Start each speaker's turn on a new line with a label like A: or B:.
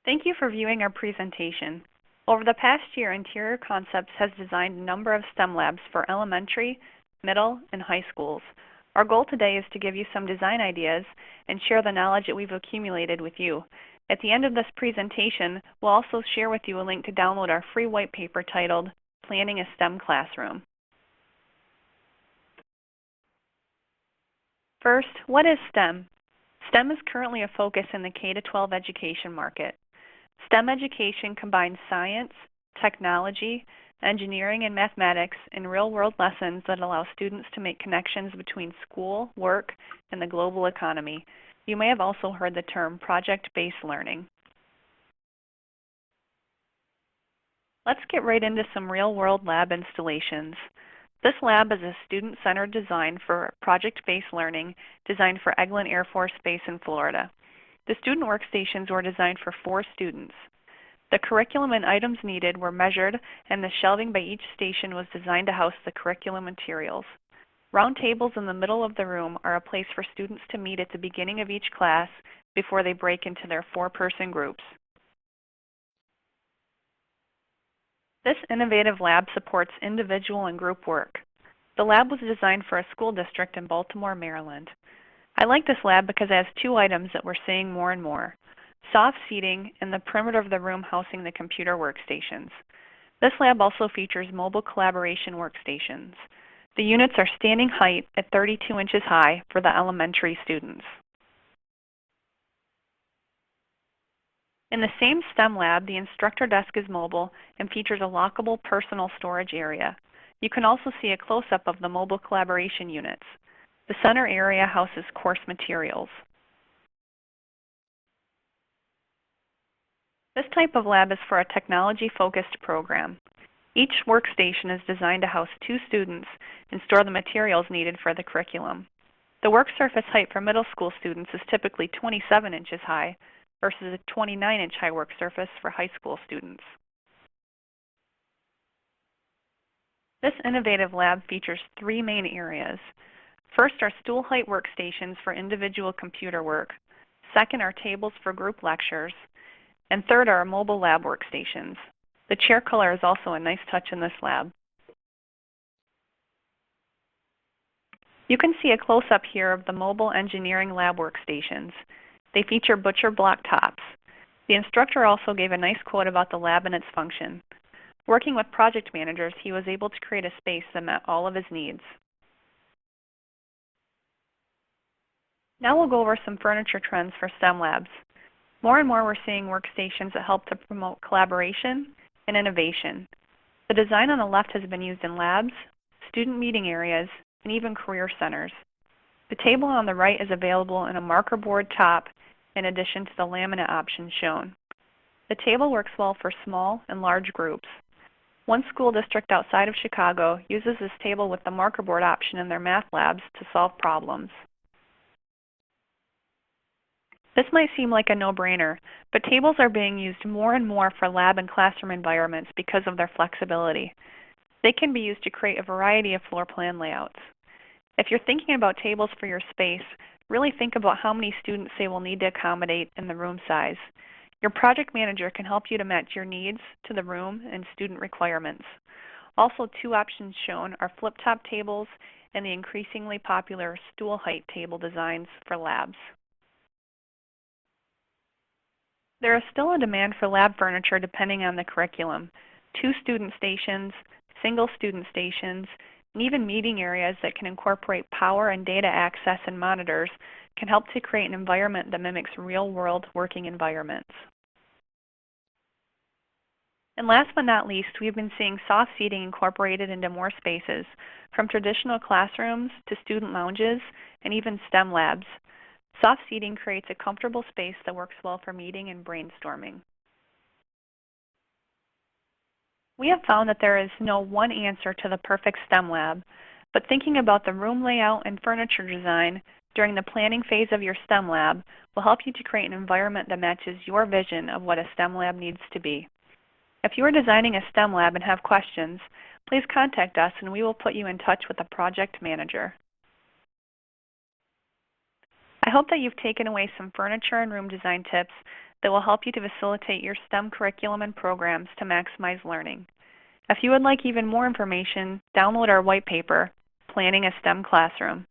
A: Thank you for viewing our presentation. Over the past year, Interior Concepts has designed a number of STEM labs for elementary, middle, and high schools. Our goal today is to give you some design ideas and share the knowledge that we've accumulated with you. At the end of this presentation, we'll also share with you a link to download our free white paper titled Planning a STEM Classroom. First, what is STEM? STEM is currently a focus in the K-12 education market. STEM education combines science, technology, engineering, and mathematics in real-world lessons that allow students to make connections between school, work, and the global economy. You may have also heard the term project-based learning. Let's get right into some real-world lab installations. This lab is a student-centered design for project-based learning designed for Eglin Air Force Base in Florida. The student workstations were designed for 4 students. The curriculum and items needed were measured, and the shelving by each station was designed to house the curriculum materials. Round tables in the middle of the room are a place for students to meet at the beginning of each class before they break into their 4-person groups. This innovative lab supports individual and group work. The lab was designed for a school district in Baltimore, Maryland. I like this lab because it has 2 items that we're seeing more and more: soft seating and the perimeter of the room housing the computer workstations. This lab also features mobile collaboration workstations. The units are standing height at 32 inches high for the elementary students. In the same STEM lab, the instructor desk is mobile and features a lockable personal storage area. You can also see a close-up of the mobile collaboration units. The center area houses course materials. This type of lab is for a technology-focused program. Each workstation is designed to house 2 students and store the materials needed for the curriculum. The work surface height for middle school students is typically 27 inches high versus a 29-inch high work surface for high school students. This innovative lab features 3 main areas. First are stool height workstations for individual computer work. Second are tables for group lectures. And third are mobile lab workstations. The chair color is also a nice touch in this lab. You can see a close-up here of the mobile engineering lab workstations. They feature butcher block tops. The instructor also gave a nice quote about the lab and its function. Working with project managers, he was able to create a space that met all of his needs. Now we'll go over some furniture trends for STEM labs. More and more we're seeing workstations that help to promote collaboration and innovation. The design on the left has been used in labs, student meeting areas, and even career centers. The table on the right is available in a marker board top in addition to the laminate option shown. The table works well for small and large groups. One school district outside of Chicago uses this table with the marker board option in their math labs to solve problems. This might seem like a no-brainer, but tables are being used more and more for lab and classroom environments because of their flexibility. They can be used to create a variety of floor plan layouts. If you're thinking about tables for your space, really think about how many students they will need to accommodate in the room size. Your project manager can help you to match your needs to the room and student requirements. Also, 2 options shown are flip-top tables and the increasingly popular stool height table designs for labs. There is still a demand for lab furniture depending on the curriculum. 2 student stations, single student stations, and even meeting areas that can incorporate power and data access and monitors can help to create an environment that mimics real-world working environments. And last but not least, we've been seeing soft seating incorporated into more spaces, from traditional classrooms to student lounges and even STEM labs. Soft seating creates a comfortable space that works well for meeting and brainstorming. We have found that there is no one answer to the perfect STEM lab, but thinking about the room layout and furniture design during the planning phase of your STEM lab will help you to create an environment that matches your vision of what a STEM lab needs to be. If you are designing a STEM lab and have questions, please contact us and we will put you in touch with a project manager. I hope that you've taken away some furniture and room design tips that will help you to facilitate your STEM curriculum and programs to maximize learning. If you would like even more information, download our white paper, Planning a STEM Classroom.